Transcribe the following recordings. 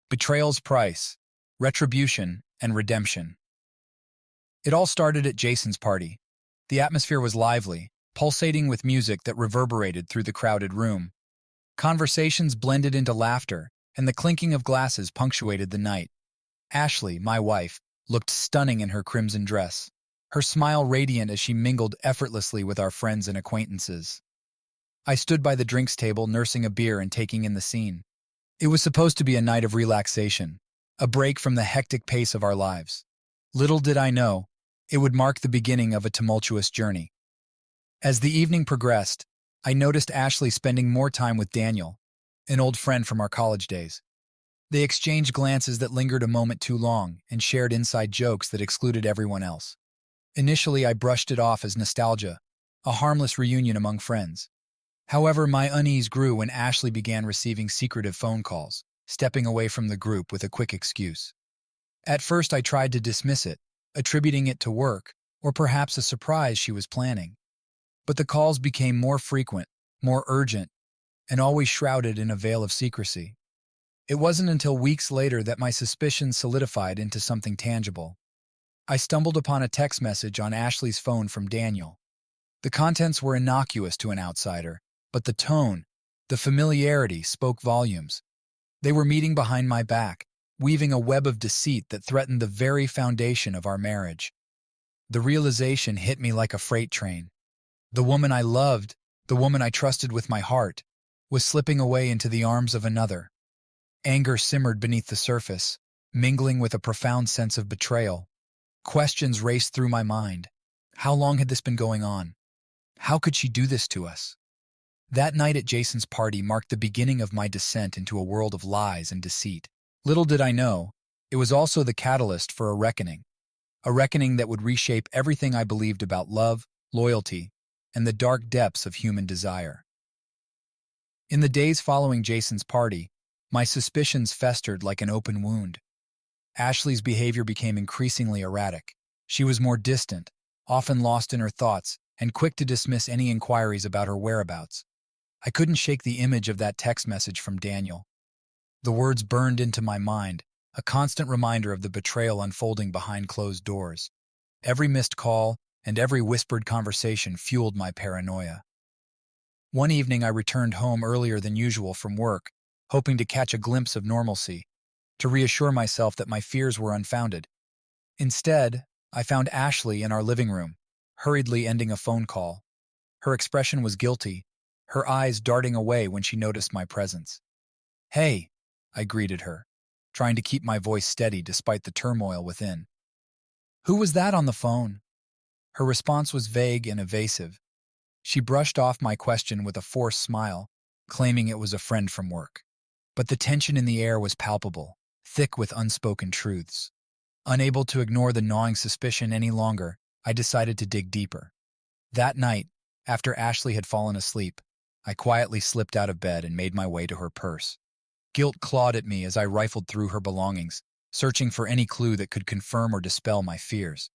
Betrayal's price, retribution, and redemption. It all started at Jason's party. The atmosphere was lively, pulsating with music that reverberated through the crowded room. Conversations blended into laughter, and the clinking of glasses punctuated the night. Ashley, my wife, looked stunning in her crimson dress, her smile radiant as she mingled effortlessly with our friends and acquaintances. I stood by the drinks table nursing a beer and taking in the scene. It was supposed to be a night of relaxation, a break from the hectic pace of our lives. Little did I know, it would mark the beginning of a tumultuous journey. As the evening progressed, I noticed Ashley spending more time with Daniel, an old friend from our college days. They exchanged glances that lingered a moment too long and shared inside jokes that excluded everyone else. Initially, I brushed it off as nostalgia, a harmless reunion among friends. However, my unease grew when Ashley began receiving secretive phone calls, stepping away from the group with a quick excuse. At first, I tried to dismiss it, attributing it to work, or perhaps a surprise she was planning. But the calls became more frequent, more urgent, and always shrouded in a veil of secrecy. It wasn't until weeks later that my suspicions solidified into something tangible. I stumbled upon a text message on Ashley's phone from Daniel. The contents were innocuous to an outsider, but the tone, the familiarity spoke volumes. They were meeting behind my back, weaving a web of deceit that threatened the very foundation of our marriage. The realization hit me like a freight train. The woman I loved, the woman I trusted with my heart, was slipping away into the arms of another. Anger simmered beneath the surface, mingling with a profound sense of betrayal. Questions raced through my mind. How long had this been going on? How could she do this to us? That night at Jason's party marked the beginning of my descent into a world of lies and deceit. Little did I know, it was also the catalyst for a reckoning that would reshape everything I believed about love, loyalty, and the dark depths of human desire. In the days following Jason's party, my suspicions festered like an open wound. Ashley's behavior became increasingly erratic. She was more distant, often lost in her thoughts, and quick to dismiss any inquiries about her whereabouts. I couldn't shake the image of that text message from Daniel. The words burned into my mind, a constant reminder of the betrayal unfolding behind closed doors. Every missed call and every whispered conversation fueled my paranoia. One evening I returned home earlier than usual from work, hoping to catch a glimpse of normalcy, to reassure myself that my fears were unfounded. Instead, I found Ashley in our living room, hurriedly ending a phone call. Her expression was guilty, her eyes darting away when she noticed my presence. "Hey," I greeted her, trying to keep my voice steady despite the turmoil within. "Who was that on the phone?" Her response was vague and evasive. She brushed off my question with a forced smile, claiming it was a friend from work. But the tension in the air was palpable, thick with unspoken truths. Unable to ignore the gnawing suspicion any longer, I decided to dig deeper. That night, after Ashley had fallen asleep, I quietly slipped out of bed and made my way to her purse. Guilt clawed at me as I rifled through her belongings, searching for any clue that could confirm or dispel my fears.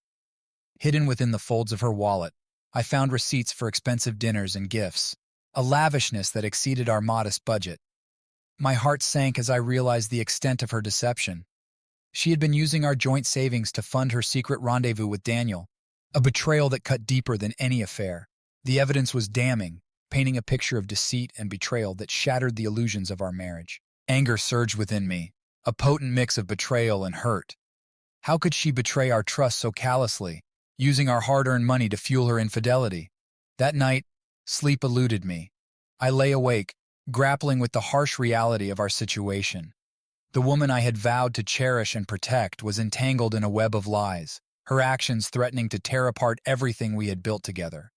Hidden within the folds of her wallet, I found receipts for expensive dinners and gifts, a lavishness that exceeded our modest budget. My heart sank as I realized the extent of her deception. She had been using our joint savings to fund her secret rendezvous with Daniel, a betrayal that cut deeper than any affair. The evidence was damning, painting a picture of deceit and betrayal that shattered the illusions of our marriage. Anger surged within me, a potent mix of betrayal and hurt. How could she betray our trust so callously, using our hard-earned money to fuel her infidelity? That night, sleep eluded me. I lay awake, grappling with the harsh reality of our situation. The woman I had vowed to cherish and protect was entangled in a web of lies, her actions threatening to tear apart everything we had built together.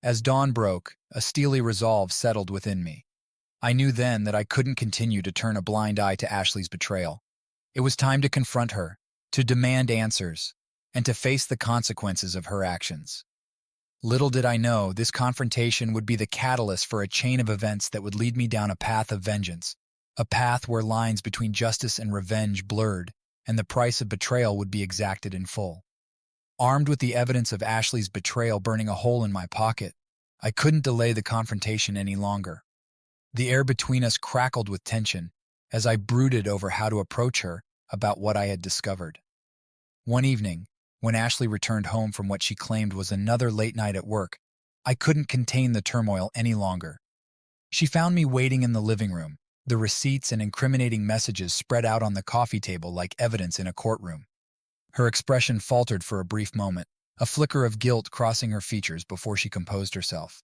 As dawn broke, a steely resolve settled within me. I knew then that I couldn't continue to turn a blind eye to Ashley's betrayal. It was time to confront her, to demand answers, and to face the consequences of her actions. Little did I know this confrontation would be the catalyst for a chain of events that would lead me down a path of vengeance, a path where lines between justice and revenge blurred, and the price of betrayal would be exacted in full. Armed with the evidence of Ashley's betrayal burning a hole in my pocket, I couldn't delay the confrontation any longer. The air between us crackled with tension, as I brooded over how to approach her about what I had discovered. One evening, when Ashley returned home from what she claimed was another late night at work, I couldn't contain the turmoil any longer. She found me waiting in the living room, the receipts and incriminating messages spread out on the coffee table like evidence in a courtroom. Her expression faltered for a brief moment, a flicker of guilt crossing her features before she composed herself.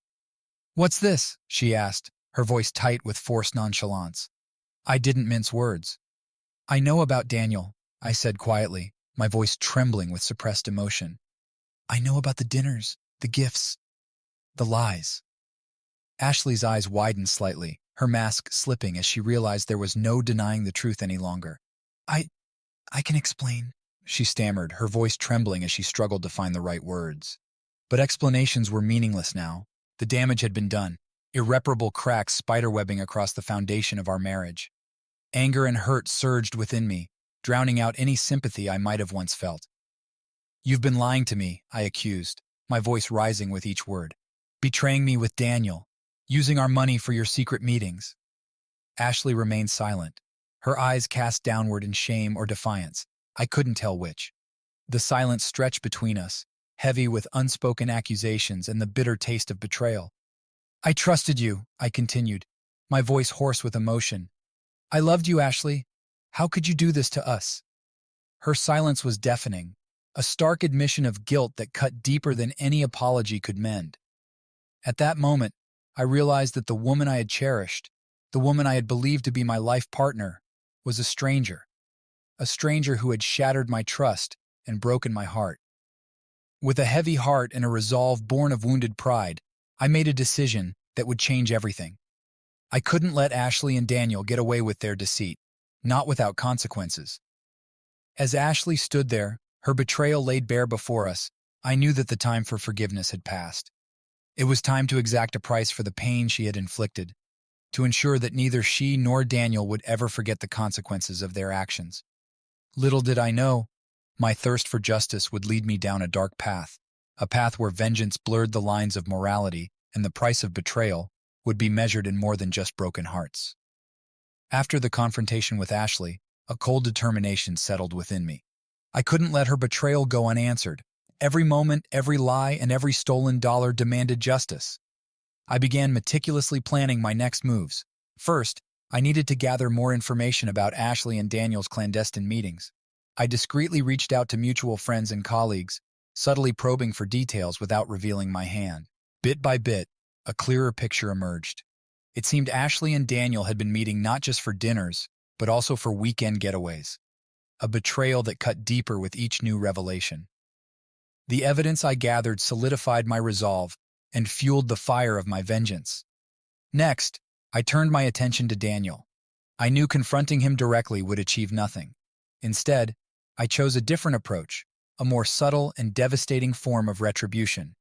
"What's this?" she asked, her voice tight with forced nonchalance. I didn't mince words. "I know about Daniel," I said quietly, my voice trembling with suppressed emotion. "I know about the dinners, the gifts, the lies." Ashley's eyes widened slightly, her mask slipping as she realized there was no denying the truth any longer. I can explain," she stammered, her voice trembling as she struggled to find the right words. But explanations were meaningless now. The damage had been done, irreparable cracks spiderwebbing across the foundation of our marriage. Anger and hurt surged within me, drowning out any sympathy I might have once felt. "You've been lying to me," I accused, my voice rising with each word. "Betraying me with Daniel, using our money for your secret meetings." Ashley remained silent, her eyes cast downward in shame or defiance. I couldn't tell which. The silence stretched between us, heavy with unspoken accusations and the bitter taste of betrayal. "I trusted you," I continued, my voice hoarse with emotion. "I loved you, Ashley. How could you do this to us?" Her silence was deafening, a stark admission of guilt that cut deeper than any apology could mend. At that moment, I realized that the woman I had cherished, the woman I had believed to be my life partner, was a stranger who had shattered my trust and broken my heart. With a heavy heart and a resolve born of wounded pride, I made a decision that would change everything. I couldn't let Ashley and Daniel get away with their deceit, not without consequences. As Ashley stood there, her betrayal laid bare before us, I knew that the time for forgiveness had passed. It was time to exact a price for the pain she had inflicted, to ensure that neither she nor Daniel would ever forget the consequences of their actions. Little did I know, my thirst for justice would lead me down a dark path, a path where vengeance blurred the lines of morality and the price of betrayal would be measured in more than just broken hearts. After the confrontation with Ashley, a cold determination settled within me. I couldn't let her betrayal go unanswered. Every moment, every lie, and every stolen dollar demanded justice. I began meticulously planning my next moves. First, I needed to gather more information about Ashley and Daniel's clandestine meetings. I discreetly reached out to mutual friends and colleagues, subtly probing for details without revealing my hand. Bit by bit, a clearer picture emerged. It seemed Ashley and Daniel had been meeting not just for dinners, but also for weekend getaways. A betrayal that cut deeper with each new revelation. The evidence I gathered solidified my resolve and fueled the fire of my vengeance. Next, I turned my attention to Daniel. I knew confronting him directly would achieve nothing. Instead, I chose a different approach, a more subtle and devastating form of retribution.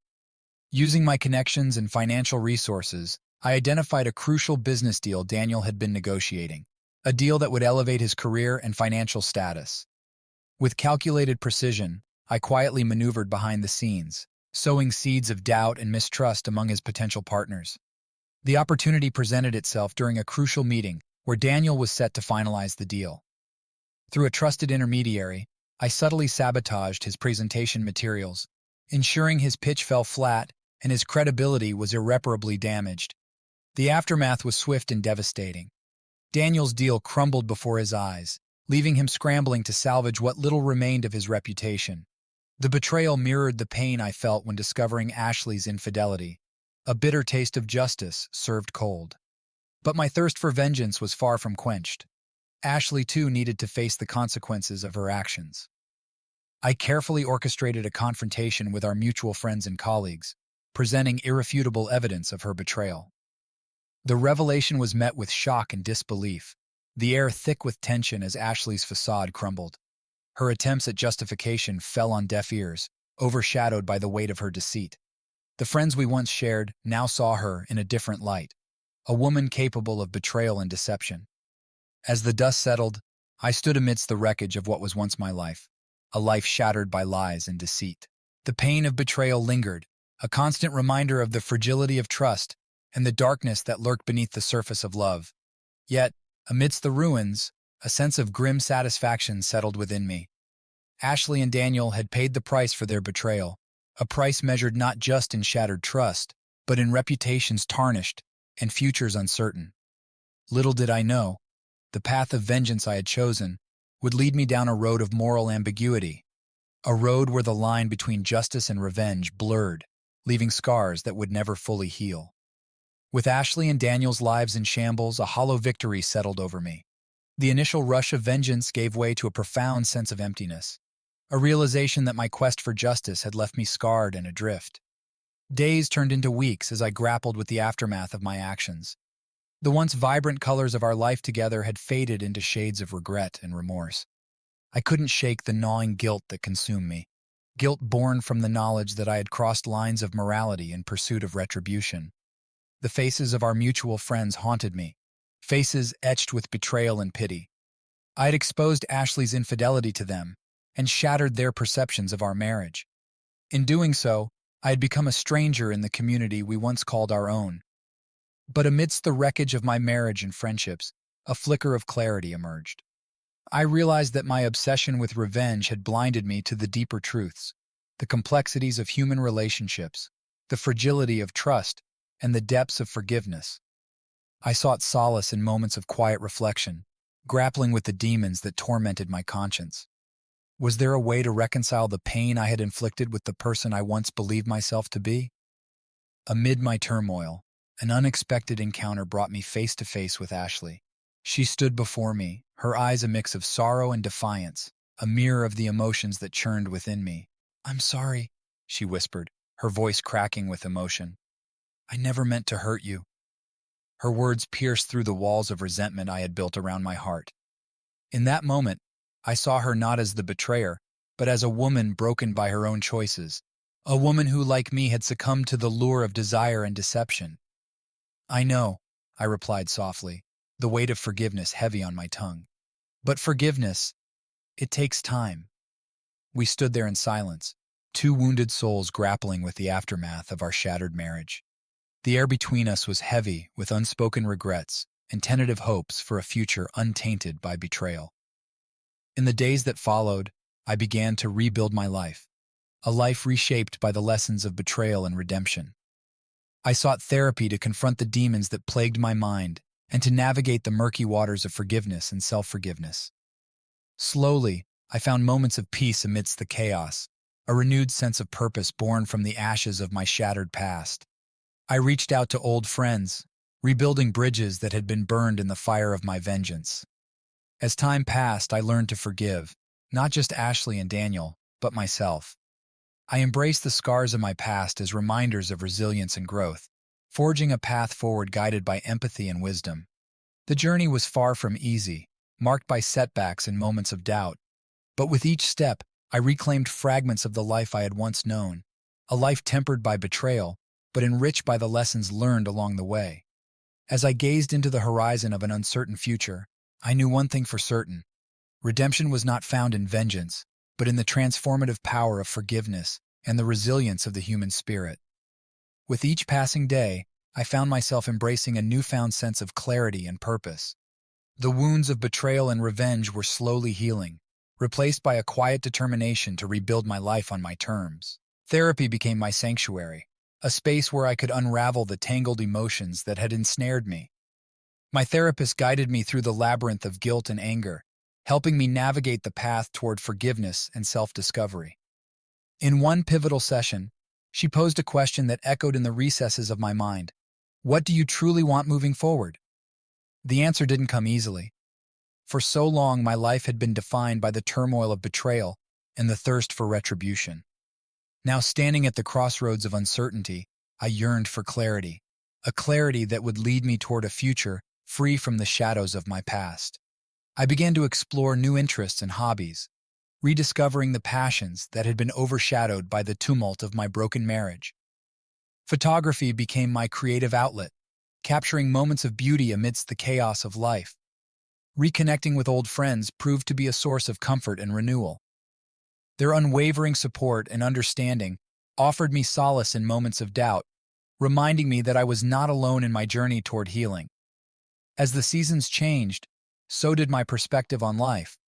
Using my connections and financial resources, I identified a crucial business deal Daniel had been negotiating, a deal that would elevate his career and financial status. With calculated precision, I quietly maneuvered behind the scenes, sowing seeds of doubt and mistrust among his potential partners. The opportunity presented itself during a crucial meeting where Daniel was set to finalize the deal. Through a trusted intermediary, I subtly sabotaged his presentation materials, ensuring his pitch fell flat and his credibility was irreparably damaged. The aftermath was swift and devastating. Daniel's deal crumbled before his eyes, leaving him scrambling to salvage what little remained of his reputation. The betrayal mirrored the pain I felt when discovering Ashley's infidelity, a bitter taste of justice served cold. But my thirst for vengeance was far from quenched. Ashley, too, needed to face the consequences of her actions. I carefully orchestrated a confrontation with our mutual friends and colleagues, presenting irrefutable evidence of her betrayal. The revelation was met with shock and disbelief, the air thick with tension as Ashley's facade crumbled. Her attempts at justification fell on deaf ears, overshadowed by the weight of her deceit. The friends we once shared now saw her in a different light, a woman capable of betrayal and deception. As the dust settled, I stood amidst the wreckage of what was once my life, a life shattered by lies and deceit. The pain of betrayal lingered, a constant reminder of the fragility of trust and the darkness that lurked beneath the surface of love. Yet, Amidst the ruins, a sense of grim satisfaction settled within me. Ashley and Daniel had paid the price for their betrayal, a price measured not just in shattered trust, but in reputations tarnished and futures uncertain. Little did I know, the path of vengeance I had chosen would lead me down a road of moral ambiguity, a road where the line between justice and revenge blurred, leaving scars that would never fully heal. With Ashley and Daniel's lives in shambles, a hollow victory settled over me. The initial rush of vengeance gave way to a profound sense of emptiness, a realization that my quest for justice had left me scarred and adrift. Days turned into weeks as I grappled with the aftermath of my actions. The once vibrant colors of our life together had faded into shades of regret and remorse. I couldn't shake the gnawing guilt that consumed me, guilt born from the knowledge that I had crossed lines of morality in pursuit of retribution. The faces of our mutual friends haunted me, faces etched with betrayal and pity. I had exposed Ashley's infidelity to them and shattered their perceptions of our marriage. In doing so, I had become a stranger in the community we once called our own. But amidst the wreckage of my marriage and friendships, a flicker of clarity emerged. I realized that my obsession with revenge had blinded me to the deeper truths, the complexities of human relationships, the fragility of trust, and the depths of forgiveness. I sought solace in moments of quiet reflection, grappling with the demons that tormented my conscience. Was there a way to reconcile the pain I had inflicted with the person I once believed myself to be? Amid my turmoil, an unexpected encounter brought me face to face with Ashley. She stood before me, her eyes a mix of sorrow and defiance, a mirror of the emotions that churned within me. "I'm sorry," she whispered, her voice cracking with emotion. "I never meant to hurt you." Her words pierced through the walls of resentment I had built around my heart. In that moment, I saw her not as the betrayer, but as a woman broken by her own choices, a woman who, like me, had succumbed to the lure of desire and deception. "I know," I replied softly, the weight of forgiveness heavy on my tongue. "But forgiveness, it takes time." We stood there in silence, two wounded souls grappling with the aftermath of our shattered marriage. The air between us was heavy with unspoken regrets and tentative hopes for a future untainted by betrayal. In the days that followed, I began to rebuild my life, a life reshaped by the lessons of betrayal and redemption. I sought therapy to confront the demons that plagued my mind and to navigate the murky waters of forgiveness and self-forgiveness. Slowly, I found moments of peace amidst the chaos, a renewed sense of purpose born from the ashes of my shattered past. I reached out to old friends, rebuilding bridges that had been burned in the fire of my vengeance. As time passed, I learned to forgive, not just Ashley and Daniel, but myself. I embraced the scars of my past as reminders of resilience and growth, forging a path forward guided by empathy and wisdom. The journey was far from easy, marked by setbacks and moments of doubt. But with each step, I reclaimed fragments of the life I had once known, a life tempered by betrayal, but enriched by the lessons learned along the way. As I gazed into the horizon of an uncertain future, I knew one thing for certain. Redemption was not found in vengeance, but in the transformative power of forgiveness and the resilience of the human spirit. With each passing day, I found myself embracing a newfound sense of clarity and purpose. The wounds of betrayal and revenge were slowly healing, replaced by a quiet determination to rebuild my life on my terms. Therapy became my sanctuary, a space where I could unravel the tangled emotions that had ensnared me. My therapist guided me through the labyrinth of guilt and anger, helping me navigate the path toward forgiveness and self-discovery. In one pivotal session, she posed a question that echoed in the recesses of my mind. What do you truly want moving forward? The answer didn't come easily. For so long, my life had been defined by the turmoil of betrayal and the thirst for retribution. Now, standing at the crossroads of uncertainty, I yearned for clarity, a clarity that would lead me toward a future free from the shadows of my past. I began to explore new interests and hobbies, rediscovering the passions that had been overshadowed by the tumult of my broken marriage. Photography became my creative outlet, capturing moments of beauty amidst the chaos of life. Reconnecting with old friends proved to be a source of comfort and renewal. Their unwavering support and understanding offered me solace in moments of doubt, reminding me that I was not alone in my journey toward healing. As the seasons changed, so did my perspective on life.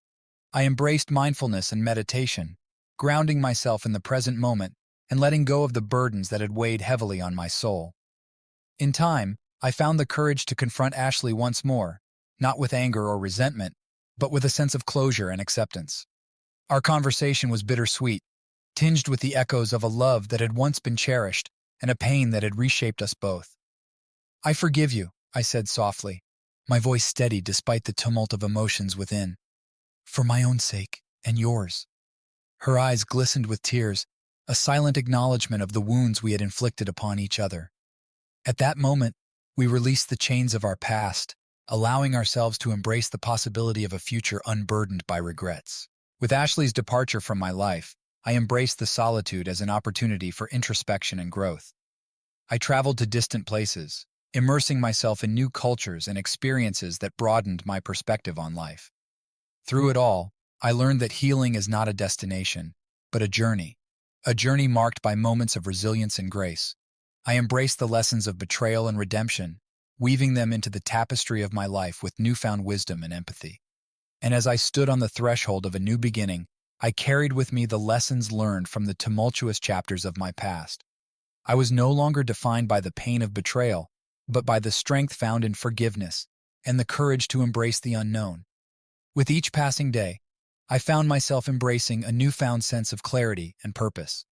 I embraced mindfulness and meditation, grounding myself in the present moment and letting go of the burdens that had weighed heavily on my soul. In time, I found the courage to confront Ashley once more, not with anger or resentment, but with a sense of closure and acceptance. Our conversation was bittersweet, tinged with the echoes of a love that had once been cherished and a pain that had reshaped us both. "I forgive you," I said softly, my voice steady despite the tumult of emotions within. "For my own sake and yours." Her eyes glistened with tears, a silent acknowledgement of the wounds we had inflicted upon each other. At that moment, we released the chains of our past, allowing ourselves to embrace the possibility of a future unburdened by regrets. With Ashley's departure from my life, I embraced the solitude as an opportunity for introspection and growth. I traveled to distant places, immersing myself in new cultures and experiences that broadened my perspective on life. Through it all, I learned that healing is not a destination, but a journey marked by moments of resilience and grace. I embraced the lessons of betrayal and redemption, weaving them into the tapestry of my life with newfound wisdom and empathy. And as I stood on the threshold of a new beginning, I carried with me the lessons learned from the tumultuous chapters of my past. I was no longer defined by the pain of betrayal, but by the strength found in forgiveness and the courage to embrace the unknown. With each passing day, I found myself embracing a newfound sense of clarity and purpose.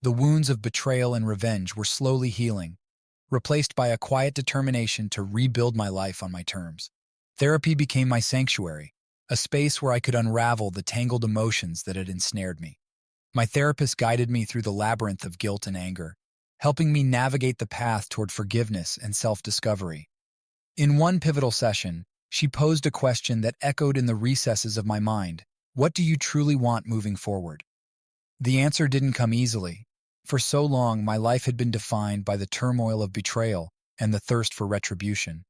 The wounds of betrayal and revenge were slowly healing, replaced by a quiet determination to rebuild my life on my terms. Therapy became my sanctuary, a space where I could unravel the tangled emotions that had ensnared me. My therapist guided me through the labyrinth of guilt and anger, helping me navigate the path toward forgiveness and self-discovery. In one pivotal session, she posed a question that echoed in the recesses of my mind. What do you truly want moving forward? The answer didn't come easily. For so long, my life had been defined by the turmoil of betrayal and the thirst for retribution.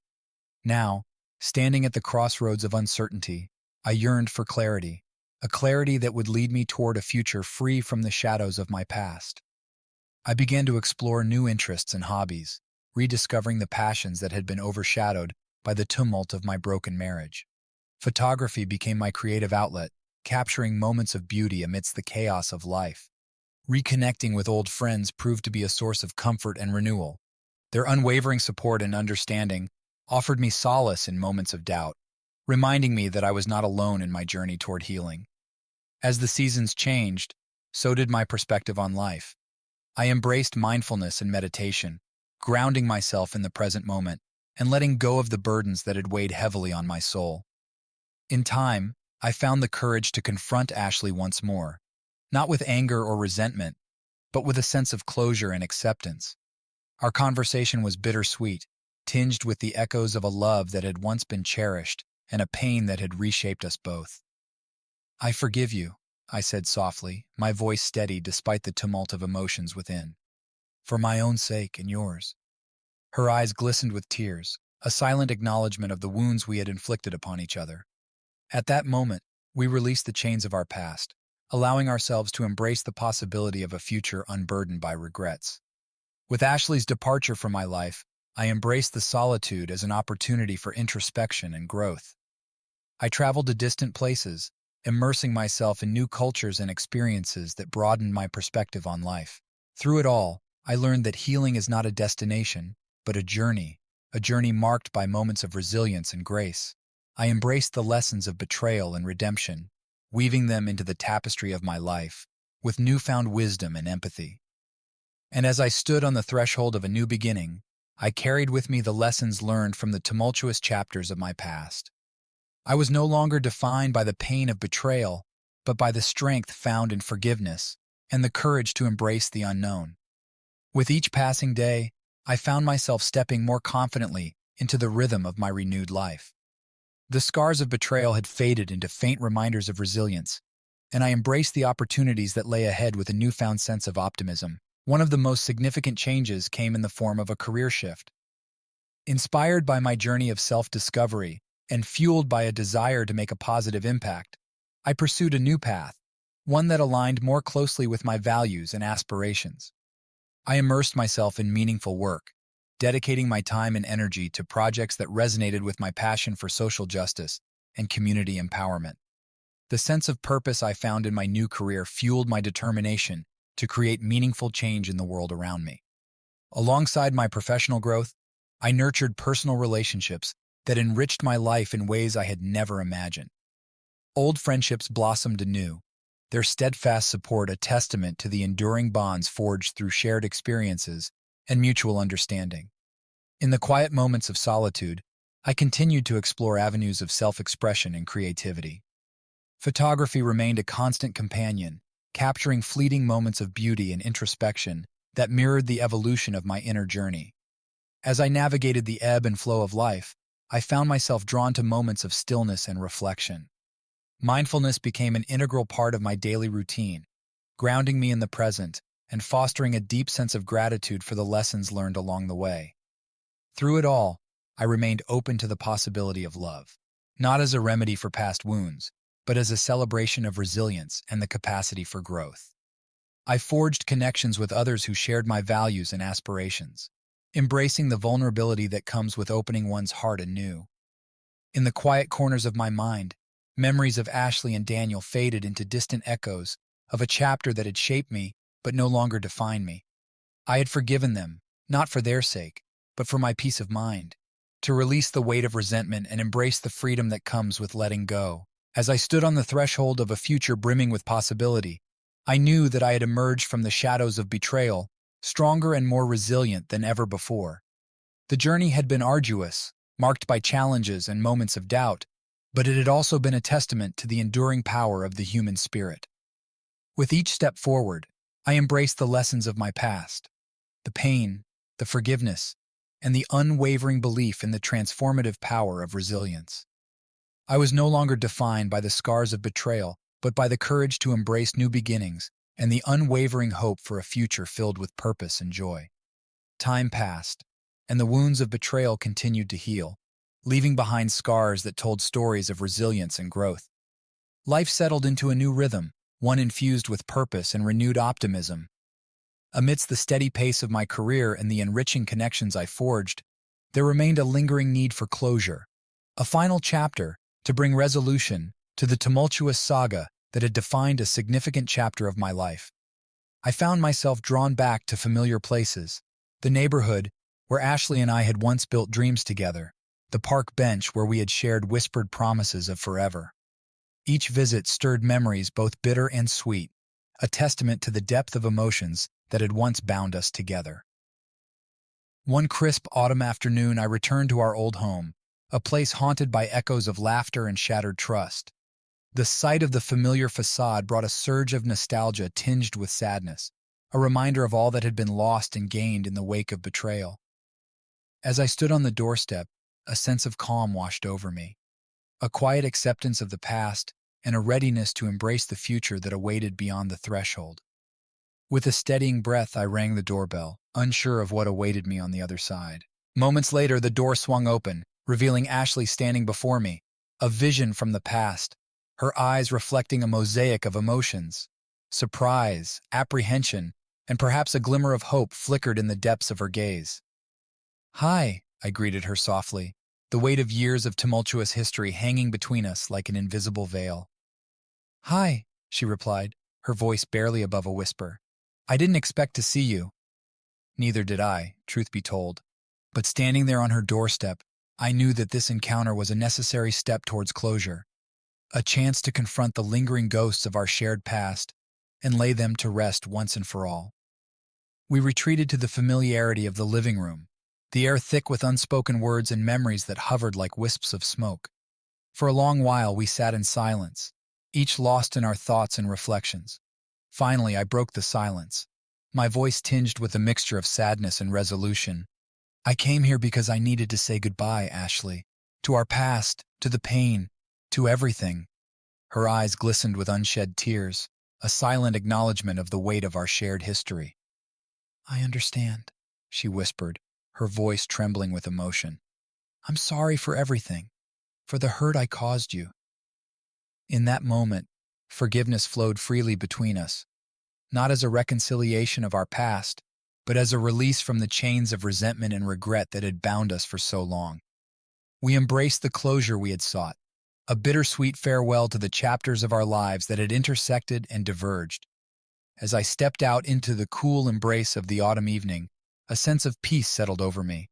Now, standing at the crossroads of uncertainty, I yearned for clarity, a clarity that would lead me toward a future free from the shadows of my past. I began to explore new interests and hobbies, rediscovering the passions that had been overshadowed by the tumult of my broken marriage. Photography became my creative outlet, capturing moments of beauty amidst the chaos of life. Reconnecting with old friends proved to be a source of comfort and renewal. Their unwavering support and understanding offered me solace in moments of doubt, reminding me that I was not alone in my journey toward healing. As the seasons changed, so did my perspective on life. I embraced mindfulness and meditation, grounding myself in the present moment and letting go of the burdens that had weighed heavily on my soul. In time, I found the courage to confront Ashley once more, not with anger or resentment, but with a sense of closure and acceptance. Our conversation was bittersweet, tinged with the echoes of a love that had once been cherished and a pain that had reshaped us both. "I forgive you," I said softly, my voice steady despite the tumult of emotions within. "For my own sake and yours." Her eyes glistened with tears, a silent acknowledgement of the wounds we had inflicted upon each other. At that moment, we released the chains of our past, allowing ourselves to embrace the possibility of a future unburdened by regrets. With Ashley's departure from my life, I embraced the solitude as an opportunity for introspection and growth. I traveled to distant places, immersing myself in new cultures and experiences that broadened my perspective on life. Through it all, I learned that healing is not a destination, but a journey marked by moments of resilience and grace. I embraced the lessons of betrayal and redemption, weaving them into the tapestry of my life, with newfound wisdom and empathy. And as I stood on the threshold of a new beginning, I carried with me the lessons learned from the tumultuous chapters of my past. I was no longer defined by the pain of betrayal, but by the strength found in forgiveness and the courage to embrace the unknown. With each passing day, I found myself stepping more confidently into the rhythm of my renewed life. The scars of betrayal had faded into faint reminders of resilience, and I embraced the opportunities that lay ahead with a newfound sense of optimism. One of the most significant changes came in the form of a career shift. Inspired by my journey of self-discovery and fueled by a desire to make a positive impact, I pursued a new path, one that aligned more closely with my values and aspirations. I immersed myself in meaningful work, dedicating my time and energy to projects that resonated with my passion for social justice and community empowerment. The sense of purpose I found in my new career fueled my determination to create meaningful change in the world around me. Alongside my professional growth, I nurtured personal relationships that enriched my life in ways I had never imagined. Old friendships blossomed anew, their steadfast support a testament to the enduring bonds forged through shared experiences and mutual understanding. In the quiet moments of solitude, I continued to explore avenues of self-expression and creativity. Photography remained a constant companion, capturing fleeting moments of beauty and introspection that mirrored the evolution of my inner journey. As I navigated the ebb and flow of life, I found myself drawn to moments of stillness and reflection. Mindfulness became an integral part of my daily routine, grounding me in the present and fostering a deep sense of gratitude for the lessons learned along the way. Through it all, I remained open to the possibility of love, not as a remedy for past wounds, but as a celebration of resilience and the capacity for growth. I forged connections with others who shared my values and aspirations, embracing the vulnerability that comes with opening one's heart anew. In the quiet corners of my mind, memories of Ashley and Daniel faded into distant echoes of a chapter that had shaped me but no longer defined me. I had forgiven them, not for their sake, but for my peace of mind, to release the weight of resentment and embrace the freedom that comes with letting go. As I stood on the threshold of a future brimming with possibility, I knew that I had emerged from the shadows of betrayal, stronger and more resilient than ever before. The journey had been arduous, marked by challenges and moments of doubt, but it had also been a testament to the enduring power of the human spirit. With each step forward, I embraced the lessons of my past, the pain, the forgiveness, and the unwavering belief in the transformative power of resilience. I was no longer defined by the scars of betrayal, but by the courage to embrace new beginnings and the unwavering hope for a future filled with purpose and joy. Time passed, and the wounds of betrayal continued to heal, leaving behind scars that told stories of resilience and growth. Life settled into a new rhythm, one infused with purpose and renewed optimism. Amidst the steady pace of my career and the enriching connections I forged, there remained a lingering need for closure, a final chapter to bring resolution to the tumultuous saga that had defined a significant chapter of my life. I found myself drawn back to familiar places, the neighborhood where Ashley and I had once built dreams together, the park bench where we had shared whispered promises of forever. Each visit stirred memories both bitter and sweet, a testament to the depth of emotions that had once bound us together. One crisp autumn afternoon, I returned to our old home, a place haunted by echoes of laughter and shattered trust. The sight of the familiar facade brought a surge of nostalgia tinged with sadness, a reminder of all that had been lost and gained in the wake of betrayal. As I stood on the doorstep, a sense of calm washed over me, a quiet acceptance of the past and a readiness to embrace the future that awaited beyond the threshold. With a steadying breath, I rang the doorbell, unsure of what awaited me on the other side. Moments later, the door swung open, revealing Ashley standing before me, a vision from the past, her eyes reflecting a mosaic of emotions. Surprise, apprehension, and perhaps a glimmer of hope flickered in the depths of her gaze. "Hi," I greeted her softly, the weight of years of tumultuous history hanging between us like an invisible veil. "Hi," she replied, her voice barely above a whisper. "I didn't expect to see you." Neither did I, truth be told. But standing there on her doorstep, I knew that this encounter was a necessary step towards closure, a chance to confront the lingering ghosts of our shared past and lay them to rest once and for all. We retreated to the familiarity of the living room, the air thick with unspoken words and memories that hovered like wisps of smoke. For a long while we sat in silence, each lost in our thoughts and reflections. Finally, I broke the silence, my voice tinged with a mixture of sadness and resolution. "I came here because I needed to say goodbye, Ashley. To our past, to the pain, to everything." Her eyes glistened with unshed tears, a silent acknowledgement of the weight of our shared history. "I understand," she whispered, her voice trembling with emotion. "I'm sorry for everything, for the hurt I caused you." In that moment, forgiveness flowed freely between us, not as a reconciliation of our past, but as a release from the chains of resentment and regret that had bound us for so long. We embraced the closure we had sought, a bittersweet farewell to the chapters of our lives that had intersected and diverged. As I stepped out into the cool embrace of the autumn evening, a sense of peace settled over me,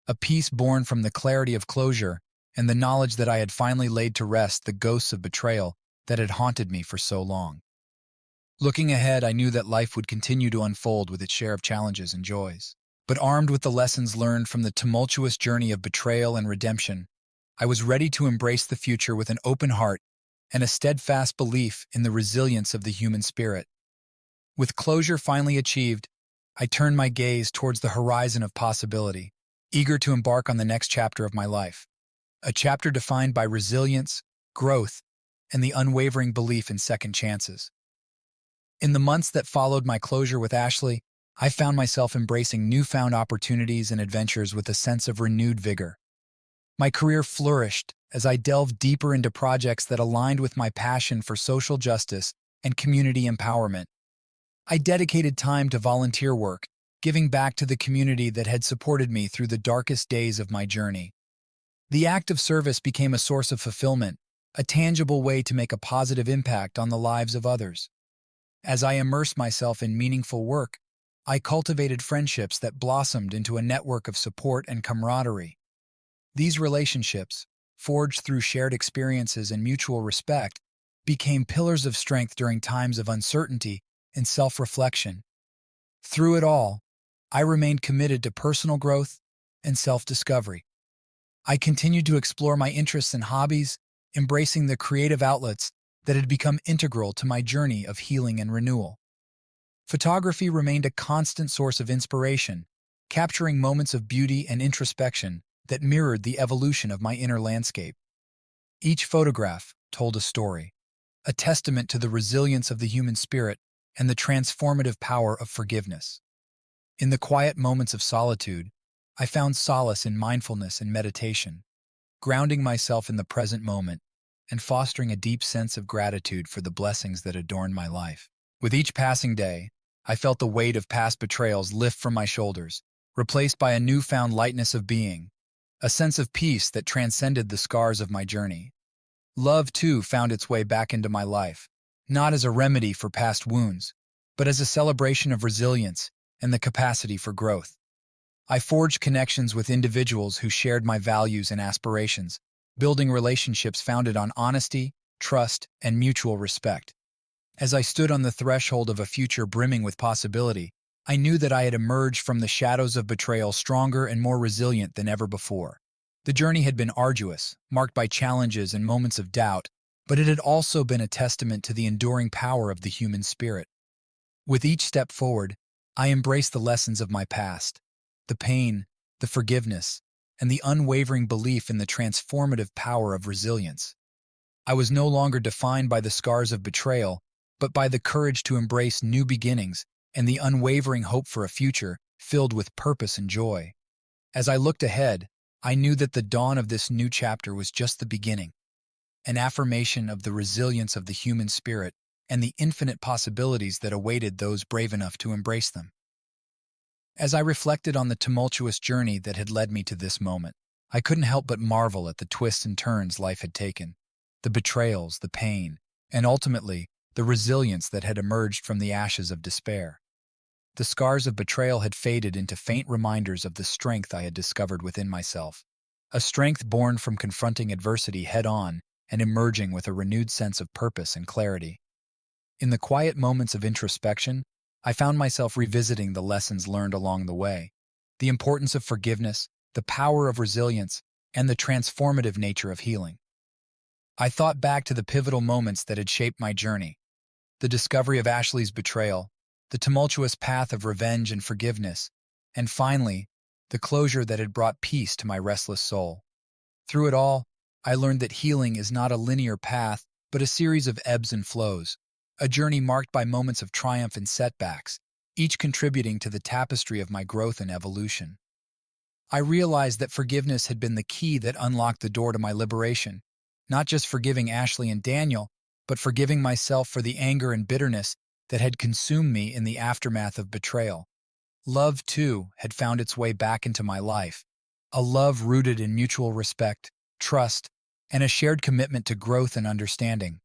a peace born from the clarity of closure and the knowledge that I had finally laid to rest the ghosts of betrayal that had haunted me for so long. Looking ahead, I knew that life would continue to unfold with its share of challenges and joys. But armed with the lessons learned from the tumultuous journey of betrayal and redemption, I was ready to embrace the future with an open heart and a steadfast belief in the resilience of the human spirit. With closure finally achieved, I turned my gaze towards the horizon of possibility, eager to embark on the next chapter of my life, a chapter defined by resilience, growth, and the unwavering belief in second chances. In the months that followed my closure with Ashley, I found myself embracing newfound opportunities and adventures with a sense of renewed vigor. My career flourished as I delved deeper into projects that aligned with my passion for social justice and community empowerment. I dedicated time to volunteer work, giving back to the community that had supported me through the darkest days of my journey. The act of service became a source of fulfillment, a tangible way to make a positive impact on the lives of others. As I immersed myself in meaningful work, I cultivated friendships that blossomed into a network of support and camaraderie. These relationships, forged through shared experiences and mutual respect, became pillars of strength during times of uncertainty and self-reflection. Through it all, I remained committed to personal growth and self-discovery. I continued to explore my interests and hobbies, embracing the creative outlets that had become integral to my journey of healing and renewal. Photography remained a constant source of inspiration, capturing moments of beauty and introspection that mirrored the evolution of my inner landscape. Each photograph told a story, a testament to the resilience of the human spirit and the transformative power of forgiveness. In the quiet moments of solitude, I found solace in mindfulness and meditation, grounding myself in the present moment and fostering a deep sense of gratitude for the blessings that adorned my life. With each passing day, I felt the weight of past betrayals lift from my shoulders, replaced by a newfound lightness of being, a sense of peace that transcended the scars of my journey. Love, too, found its way back into my life, not as a remedy for past wounds, but as a celebration of resilience and the capacity for growth. I forged connections with individuals who shared my values and aspirations, building relationships founded on honesty, trust, and mutual respect. As I stood on the threshold of a future brimming with possibility, I knew that I had emerged from the shadows of betrayal stronger and more resilient than ever before. The journey had been arduous, marked by challenges and moments of doubt, but it had also been a testament to the enduring power of the human spirit. With each step forward, I embraced the lessons of my past, the pain, the forgiveness, and the unwavering belief in the transformative power of resilience. I was no longer defined by the scars of betrayal, but by the courage to embrace new beginnings and the unwavering hope for a future filled with purpose and joy. As I looked ahead, I knew that the dawn of this new chapter was just the beginning, an affirmation of the resilience of the human spirit and the infinite possibilities that awaited those brave enough to embrace them. As I reflected on the tumultuous journey that had led me to this moment, I couldn't help but marvel at the twists and turns life had taken, the betrayals, the pain, and ultimately, the resilience that had emerged from the ashes of despair. The scars of betrayal had faded into faint reminders of the strength I had discovered within myself, a strength born from confronting adversity head-on and emerging with a renewed sense of purpose and clarity. In the quiet moments of introspection, I found myself revisiting the lessons learned along the way, the importance of forgiveness, the power of resilience, and the transformative nature of healing. I thought back to the pivotal moments that had shaped my journey, the discovery of Ashley's betrayal, the tumultuous path of revenge and forgiveness, and finally, the closure that had brought peace to my restless soul. Through it all, I learned that healing is not a linear path, but a series of ebbs and flows, a journey marked by moments of triumph and setbacks, each contributing to the tapestry of my growth and evolution. I realized that forgiveness had been the key that unlocked the door to my liberation, not just forgiving Ashley and Daniel, but forgiving myself for the anger and bitterness that had consumed me in the aftermath of betrayal. Love, too, had found its way back into my life, a love rooted in mutual respect, trust, and a shared commitment to growth and understanding.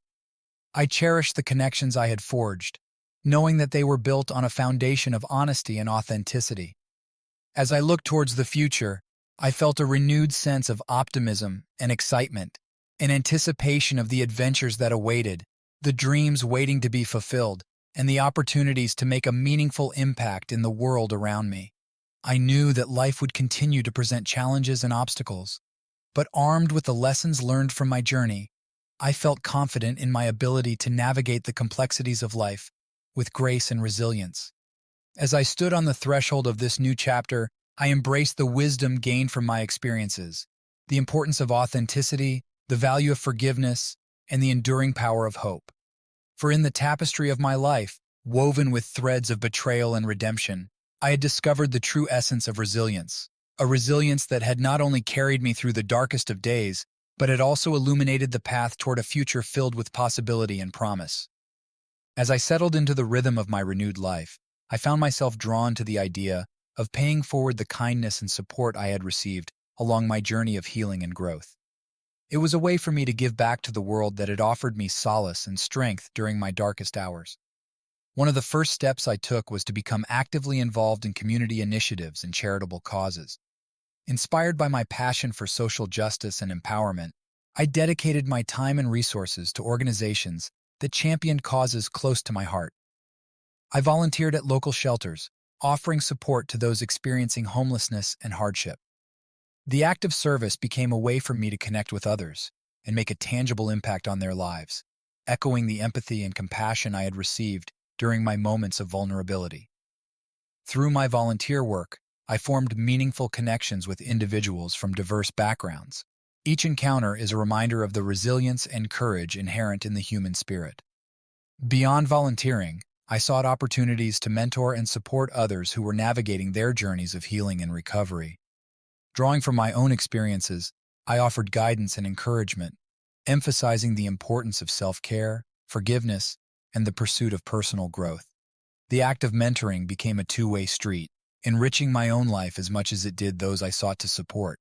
I cherished the connections I had forged, knowing that they were built on a foundation of honesty and authenticity. As I looked towards the future, I felt a renewed sense of optimism and excitement, an anticipation of the adventures that awaited, the dreams waiting to be fulfilled, and the opportunities to make a meaningful impact in the world around me. I knew that life would continue to present challenges and obstacles, but armed with the lessons learned from my journey, I felt confident in my ability to navigate the complexities of life with grace and resilience. As I stood on the threshold of this new chapter, I embraced the wisdom gained from my experiences, the importance of authenticity, the value of forgiveness, and the enduring power of hope. For in the tapestry of my life, woven with threads of betrayal and redemption, I had discovered the true essence of resilience, a resilience that had not only carried me through the darkest of days, but had also illuminated the path toward a future filled with possibility and promise. As I settled into the rhythm of my renewed life, I found myself drawn to the idea of paying forward the kindness and support I had received along my journey of healing and growth. It was a way for me to give back to the world that had offered me solace and strength during my darkest hours. One of the first steps I took was to become actively involved in community initiatives and charitable causes. Inspired by my passion for social justice and empowerment, I dedicated my time and resources to organizations that championed causes close to my heart. I volunteered at local shelters, offering support to those experiencing homelessness and hardship. The act of service became a way for me to connect with others and make a tangible impact on their lives, echoing the empathy and compassion I had received during my moments of vulnerability. Through my volunteer work, I formed meaningful connections with individuals from diverse backgrounds. Each encounter is a reminder of the resilience and courage inherent in the human spirit. Beyond volunteering, I sought opportunities to mentor and support others who were navigating their journeys of healing and recovery. Drawing from my own experiences, I offered guidance and encouragement, emphasizing the importance of self-care, forgiveness, and the pursuit of personal growth. The act of mentoring became a two-way street, enriching my own life as much as it did those I sought to support.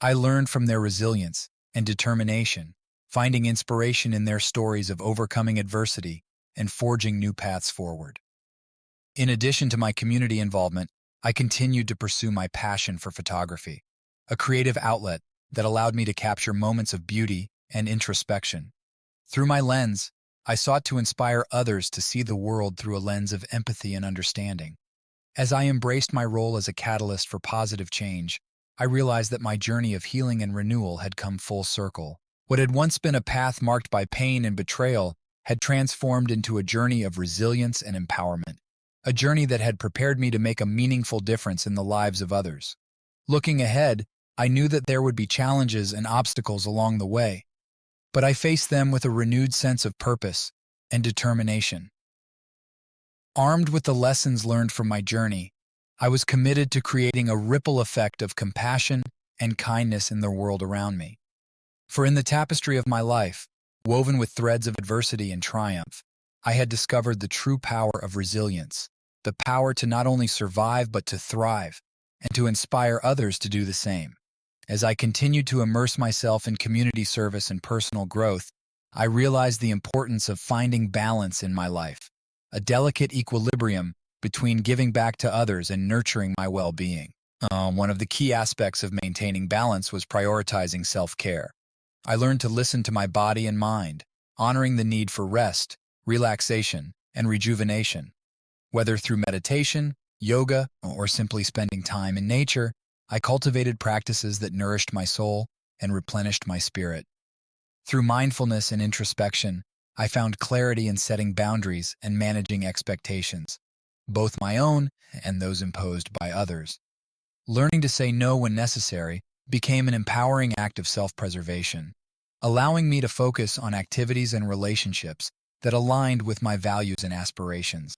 I learned from their resilience and determination, finding inspiration in their stories of overcoming adversity and forging new paths forward. In addition to my community involvement, I continued to pursue my passion for photography, a creative outlet that allowed me to capture moments of beauty and introspection. Through my lens, I sought to inspire others to see the world through a lens of empathy and understanding. As I embraced my role as a catalyst for positive change, I realized that my journey of healing and renewal had come full circle. What had once been a path marked by pain and betrayal had transformed into a journey of resilience and empowerment, a journey that had prepared me to make a meaningful difference in the lives of others. Looking ahead, I knew that there would be challenges and obstacles along the way, but I faced them with a renewed sense of purpose and determination. Armed with the lessons learned from my journey, I was committed to creating a ripple effect of compassion and kindness in the world around me. For in the tapestry of my life, woven with threads of adversity and triumph, I had discovered the true power of resilience, the power to not only survive but to thrive, and to inspire others to do the same. As I continued to immerse myself in community service and personal growth, I realized the importance of finding balance in my life, a delicate equilibrium between giving back to others and nurturing my well-being. One of the key aspects of maintaining balance was prioritizing self-care. I learned to listen to my body and mind, honoring the need for rest, relaxation, and rejuvenation. Whether through meditation, yoga, or simply spending time in nature, I cultivated practices that nourished my soul and replenished my spirit. Through mindfulness and introspection, I found clarity in setting boundaries and managing expectations, both my own and those imposed by others. Learning to say no when necessary became an empowering act of self-preservation, allowing me to focus on activities and relationships that aligned with my values and aspirations.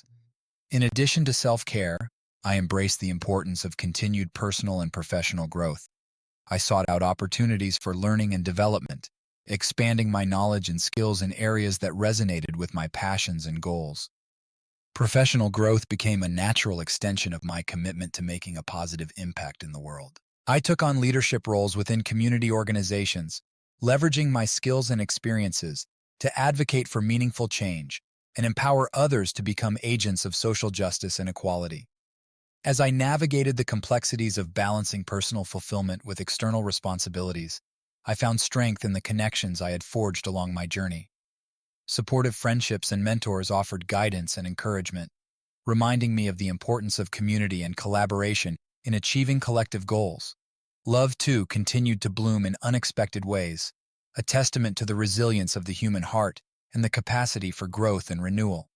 In addition to self-care, I embraced the importance of continued personal and professional growth. I sought out opportunities for learning and development, expanding my knowledge and skills in areas that resonated with my passions and goals. Professional growth became a natural extension of my commitment to making a positive impact in the world. I took on leadership roles within community organizations, leveraging my skills and experiences to advocate for meaningful change and empower others to become agents of social justice and equality. As I navigated the complexities of balancing personal fulfillment with external responsibilities, I found strength in the connections I had forged along my journey. Supportive friendships and mentors offered guidance and encouragement, reminding me of the importance of community and collaboration in achieving collective goals. Love, too, continued to bloom in unexpected ways, a testament to the resilience of the human heart and the capacity for growth and renewal.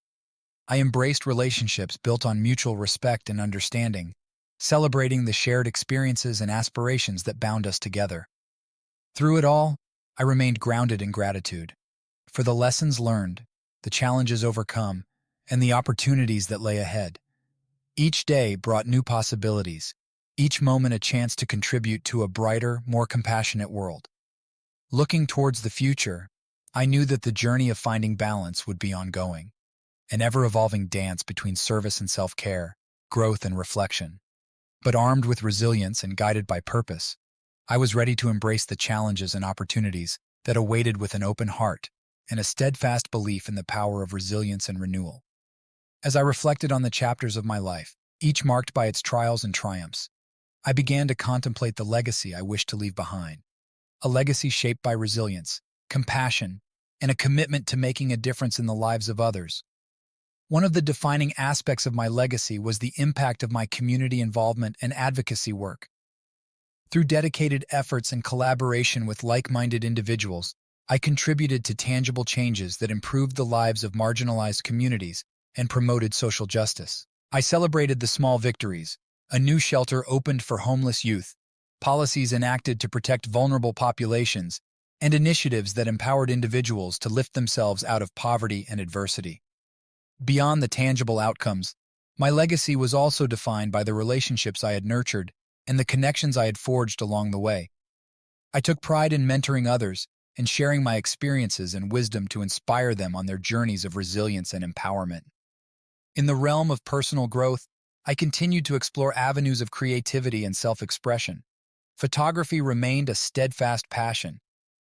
I embraced relationships built on mutual respect and understanding, celebrating the shared experiences and aspirations that bound us together. Through it all, I remained grounded in gratitude for the lessons learned, the challenges overcome, and the opportunities that lay ahead. Each day brought new possibilities, each moment a chance to contribute to a brighter, more compassionate world. Looking towards the future, I knew that the journey of finding balance would be ongoing, an ever-evolving dance between service and self-care, growth and reflection. But armed with resilience and guided by purpose, I was ready to embrace the challenges and opportunities that awaited with an open heart and a steadfast belief in the power of resilience and renewal. As I reflected on the chapters of my life, each marked by its trials and triumphs, I began to contemplate the legacy I wished to leave behind. A legacy shaped by resilience, compassion, and a commitment to making a difference in the lives of others. One of the defining aspects of my legacy was the impact of my community involvement and advocacy work. Through dedicated efforts and collaboration with like-minded individuals, I contributed to tangible changes that improved the lives of marginalized communities and promoted social justice. I celebrated the small victories: a new shelter opened for homeless youth, policies enacted to protect vulnerable populations, and initiatives that empowered individuals to lift themselves out of poverty and adversity. Beyond the tangible outcomes, my legacy was also defined by the relationships I had nurtured and the connections I had forged along the way. I took pride in mentoring others and sharing my experiences and wisdom to inspire them on their journeys of resilience and empowerment. In the realm of personal growth, I continued to explore avenues of creativity and self-expression. Photography remained a steadfast passion,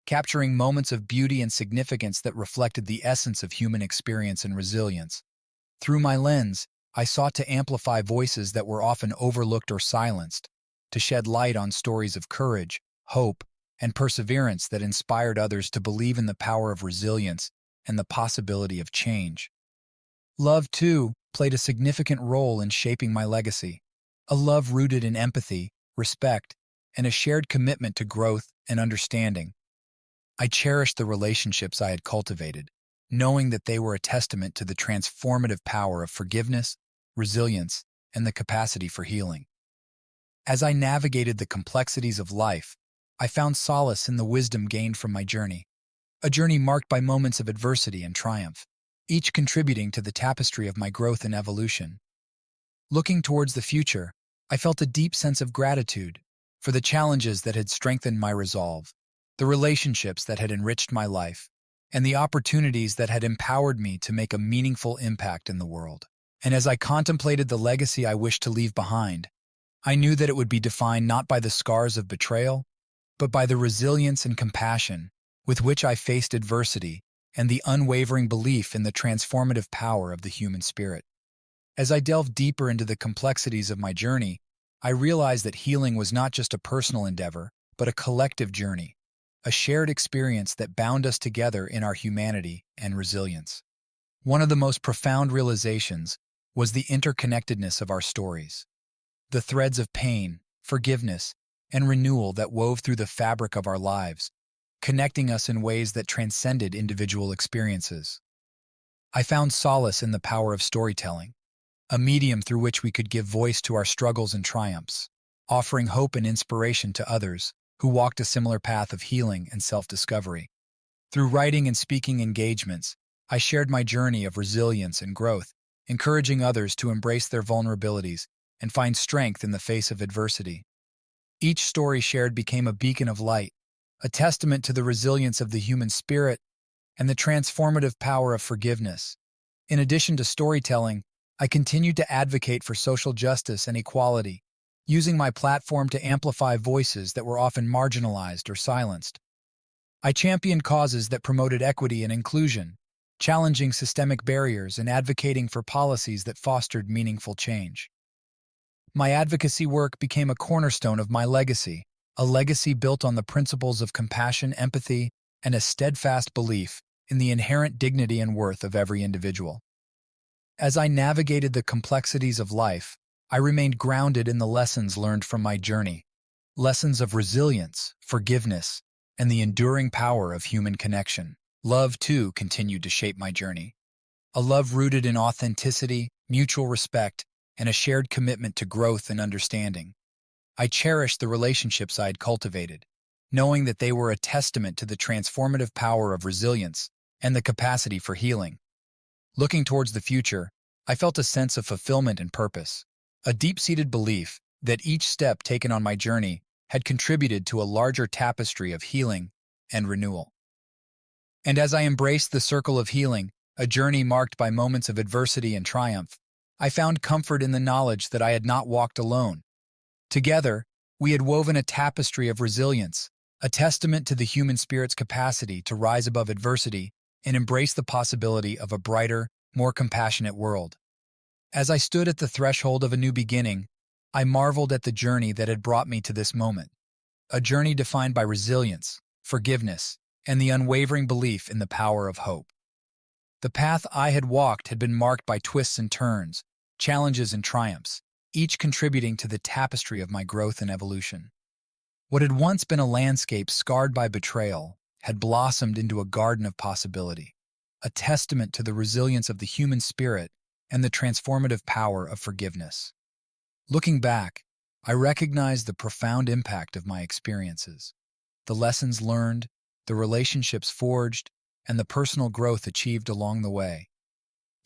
capturing moments of beauty and significance that reflected the essence of human experience and resilience. Through my lens, I sought to amplify voices that were often overlooked or silenced, to shed light on stories of courage, hope, and perseverance that inspired others to believe in the power of resilience and the possibility of change. Love, too, played a significant role in shaping my legacy, a love rooted in empathy, respect, and a shared commitment to growth and understanding. I cherished the relationships I had cultivated, knowing that they were a testament to the transformative power of forgiveness, resilience, and the capacity for healing. As I navigated the complexities of life, I found solace in the wisdom gained from my journey, a journey marked by moments of adversity and triumph, each contributing to the tapestry of my growth and evolution. Looking towards the future, I felt a deep sense of gratitude for the challenges that had strengthened my resolve, the relationships that had enriched my life, and the opportunities that had empowered me to make a meaningful impact in the world. And as I contemplated the legacy I wished to leave behind, I knew that it would be defined not by the scars of betrayal, but by the resilience and compassion with which I faced adversity and the unwavering belief in the transformative power of the human spirit. As I delved deeper into the complexities of my journey, I realized that healing was not just a personal endeavor, but a collective journey, a shared experience that bound us together in our humanity and resilience. One of the most profound realizations was the interconnectedness of our stories. The threads of pain, forgiveness, and renewal that wove through the fabric of our lives, connecting us in ways that transcended individual experiences. I found solace in the power of storytelling, a medium through which we could give voice to our struggles and triumphs, offering hope and inspiration to others who walked a similar path of healing and self-discovery. Through writing and speaking engagements, I shared my journey of resilience and growth, encouraging others to embrace their vulnerabilities and find strength in the face of adversity. Each story shared became a beacon of light, a testament to the resilience of the human spirit and the transformative power of forgiveness. In addition to storytelling, I continued to advocate for social justice and equality, using my platform to amplify voices that were often marginalized or silenced. I championed causes that promoted equity and inclusion, challenging systemic barriers and advocating for policies that fostered meaningful change. My advocacy work became a cornerstone of my legacy, a legacy built on the principles of compassion, empathy, and a steadfast belief in the inherent dignity and worth of every individual. As I navigated the complexities of life, I remained grounded in the lessons learned from my journey, lessons of resilience, forgiveness, and the enduring power of human connection. Love, too, continued to shape my journey. A love rooted in authenticity, mutual respect, and a shared commitment to growth and understanding. I cherished the relationships I had cultivated, knowing that they were a testament to the transformative power of resilience and the capacity for healing. Looking towards the future, I felt a sense of fulfillment and purpose, a deep-seated belief that each step taken on my journey had contributed to a larger tapestry of healing and renewal. And as I embraced the circle of healing, a journey marked by moments of adversity and triumph, I found comfort in the knowledge that I had not walked alone. Together, we had woven a tapestry of resilience, a testament to the human spirit's capacity to rise above adversity and embrace the possibility of a brighter, more compassionate world. As I stood at the threshold of a new beginning, I marveled at the journey that had brought me to this moment, a journey defined by resilience, forgiveness, and the unwavering belief in the power of hope. The path I had walked had been marked by twists and turns, challenges and triumphs, each contributing to the tapestry of my growth and evolution. What had once been a landscape scarred by betrayal had blossomed into a garden of possibility, a testament to the resilience of the human spirit and the transformative power of forgiveness. Looking back, I recognized the profound impact of my experiences, the lessons learned, the relationships forged, and the personal growth achieved along the way.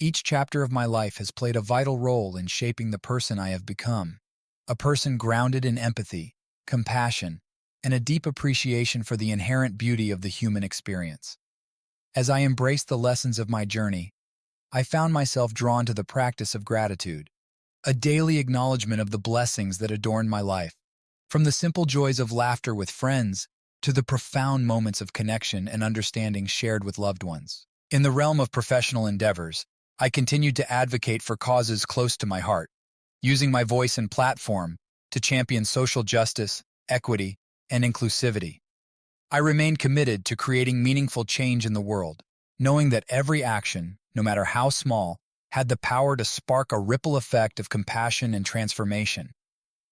Each chapter of my life has played a vital role in shaping the person I have become, a person grounded in empathy, compassion, and a deep appreciation for the inherent beauty of the human experience. As I embraced the lessons of my journey, I found myself drawn to the practice of gratitude, a daily acknowledgement of the blessings that adorn my life, from the simple joys of laughter with friends to the profound moments of connection and understanding shared with loved ones. In the realm of professional endeavors, I continued to advocate for causes close to my heart, using my voice and platform to champion social justice, equity, and inclusivity. I remained committed to creating meaningful change in the world, knowing that every action, no matter how small, had the power to spark a ripple effect of compassion and transformation.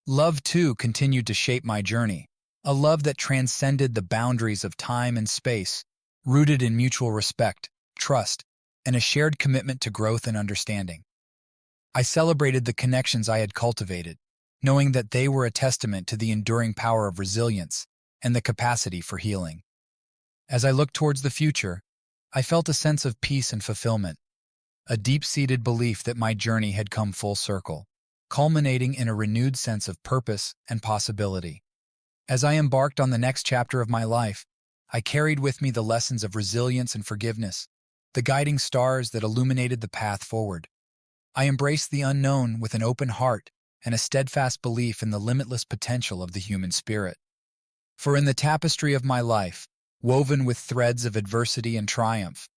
Love, too, continued to shape my journey, a love that transcended the boundaries of time and space, rooted in mutual respect, trust, and a shared commitment to growth and understanding. I celebrated the connections I had cultivated, knowing that they were a testament to the enduring power of resilience and the capacity for healing. As I looked towards the future, I felt a sense of peace and fulfillment, a deep-seated belief that my journey had come full circle, culminating in a renewed sense of purpose and possibility. As I embarked on the next chapter of my life, I carried with me the lessons of resilience and forgiveness, the guiding stars that illuminated the path forward. I embraced the unknown with an open heart and a steadfast belief in the limitless potential of the human spirit. For in the tapestry of my life, woven with threads of adversity and triumph,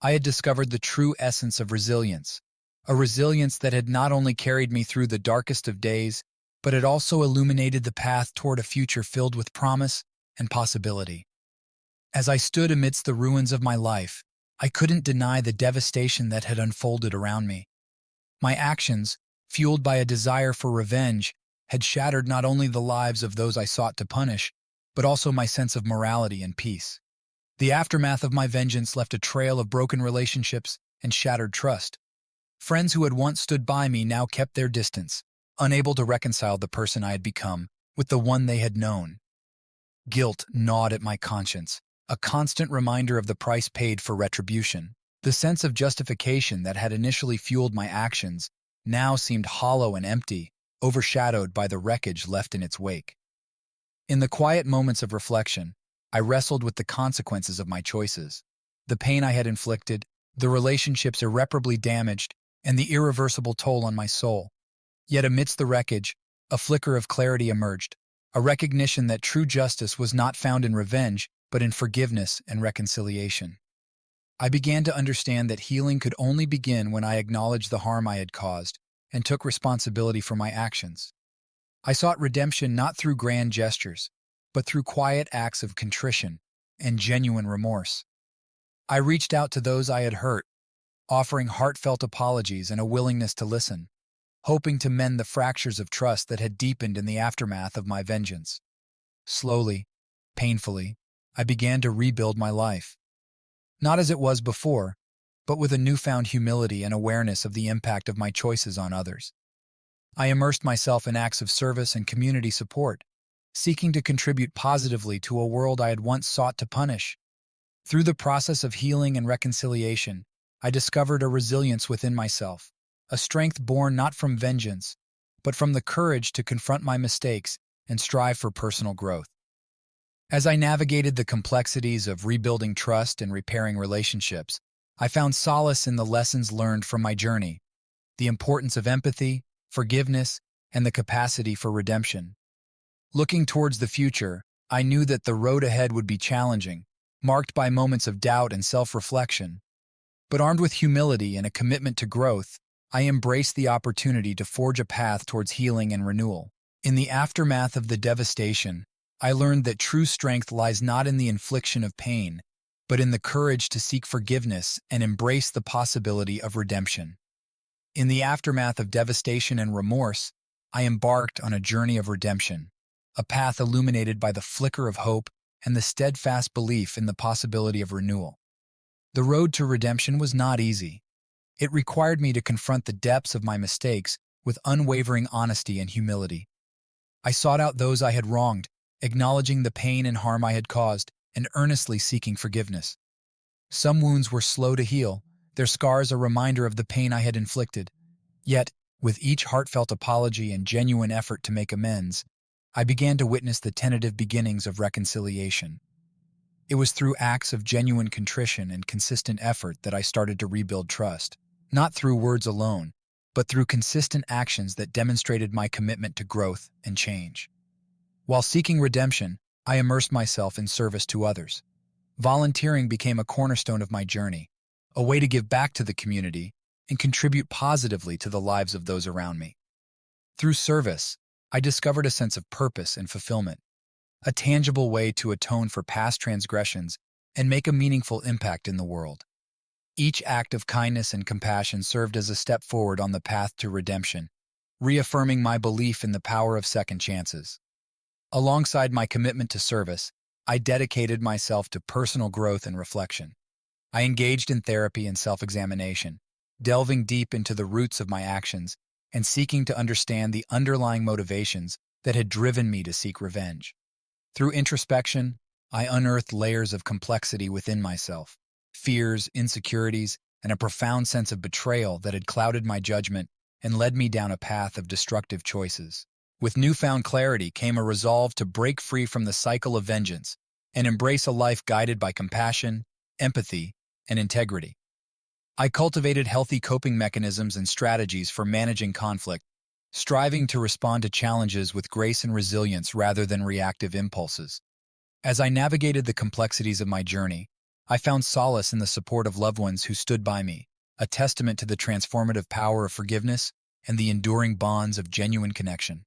I had discovered the true essence of resilience, a resilience that had not only carried me through the darkest of days, but had also illuminated the path toward a future filled with promise and possibility. As I stood amidst the ruins of my life, I couldn't deny the devastation that had unfolded around me. My actions, fueled by a desire for revenge, had shattered not only the lives of those I sought to punish, but also my sense of morality and peace. The aftermath of my vengeance left a trail of broken relationships and shattered trust. Friends who had once stood by me now kept their distance, unable to reconcile the person I had become with the one they had known. Guilt gnawed at my conscience, a constant reminder of the price paid for retribution. The sense of justification that had initially fueled my actions now seemed hollow and empty, overshadowed by the wreckage left in its wake. In the quiet moments of reflection, I wrestled with the consequences of my choices, the pain I had inflicted, the relationships irreparably damaged, and the irreversible toll on my soul. Yet amidst the wreckage, a flicker of clarity emerged, a recognition that true justice was not found in revenge, but in forgiveness and reconciliation. I began to understand that healing could only begin when I acknowledged the harm I had caused and took responsibility for my actions. I sought redemption not through grand gestures, but through quiet acts of contrition and genuine remorse. I reached out to those I had hurt, offering heartfelt apologies and a willingness to listen, hoping to mend the fractures of trust that had deepened in the aftermath of my vengeance. Slowly, painfully, I began to rebuild my life. Not as it was before, but with a newfound humility and awareness of the impact of my choices on others. I immersed myself in acts of service and community support, seeking to contribute positively to a world I had once sought to punish. Through the process of healing and reconciliation, I discovered a resilience within myself, a strength born not from vengeance, but from the courage to confront my mistakes and strive for personal growth. As I navigated the complexities of rebuilding trust and repairing relationships, I found solace in the lessons learned from my journey, the importance of empathy, forgiveness, and the capacity for redemption. Looking towards the future, I knew that the road ahead would be challenging, marked by moments of doubt and self-reflection. But armed with humility and a commitment to growth, I embraced the opportunity to forge a path towards healing and renewal. In the aftermath of the devastation, I learned that true strength lies not in the infliction of pain, but in the courage to seek forgiveness and embrace the possibility of redemption. In the aftermath of devastation and remorse, I embarked on a journey of redemption, a path illuminated by the flicker of hope and the steadfast belief in the possibility of renewal. The road to redemption was not easy. It required me to confront the depths of my mistakes with unwavering honesty and humility. I sought out those I had wronged, acknowledging the pain and harm I had caused, and earnestly seeking forgiveness. Some wounds were slow to heal, their scars a reminder of the pain I had inflicted. Yet, with each heartfelt apology and genuine effort to make amends, I began to witness the tentative beginnings of reconciliation. It was through acts of genuine contrition and consistent effort that I started to rebuild trust, not through words alone, but through consistent actions that demonstrated my commitment to growth and change. While seeking redemption, I immersed myself in service to others. Volunteering became a cornerstone of my journey, a way to give back to the community and contribute positively to the lives of those around me. Through service, I discovered a sense of purpose and fulfillment, a tangible way to atone for past transgressions and make a meaningful impact in the world. Each act of kindness and compassion served as a step forward on the path to redemption, reaffirming my belief in the power of second chances. Alongside my commitment to service, I dedicated myself to personal growth and reflection. I engaged in therapy and self-examination, delving deep into the roots of my actions and seeking to understand the underlying motivations that had driven me to seek revenge. Through introspection, I unearthed layers of complexity within myself, fears, insecurities, and a profound sense of betrayal that had clouded my judgment and led me down a path of destructive choices. With newfound clarity came a resolve to break free from the cycle of vengeance and embrace a life guided by compassion, empathy, and integrity. I cultivated healthy coping mechanisms and strategies for managing conflict, striving to respond to challenges with grace and resilience rather than reactive impulses. As I navigated the complexities of my journey, I found solace in the support of loved ones who stood by me, a testament to the transformative power of forgiveness and the enduring bonds of genuine connection.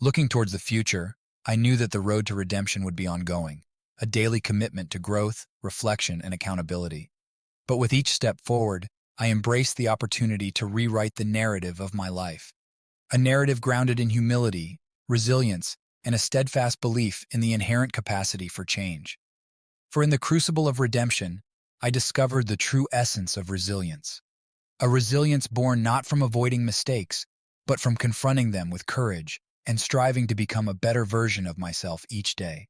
Looking towards the future, I knew that the road to redemption would be ongoing, a daily commitment to growth, reflection, and accountability. But with each step forward, I embraced the opportunity to rewrite the narrative of my life. A narrative grounded in humility, resilience, and a steadfast belief in the inherent capacity for change. For in the crucible of redemption, I discovered the true essence of resilience. A resilience born not from avoiding mistakes, but from confronting them with courage and striving to become a better version of myself each day.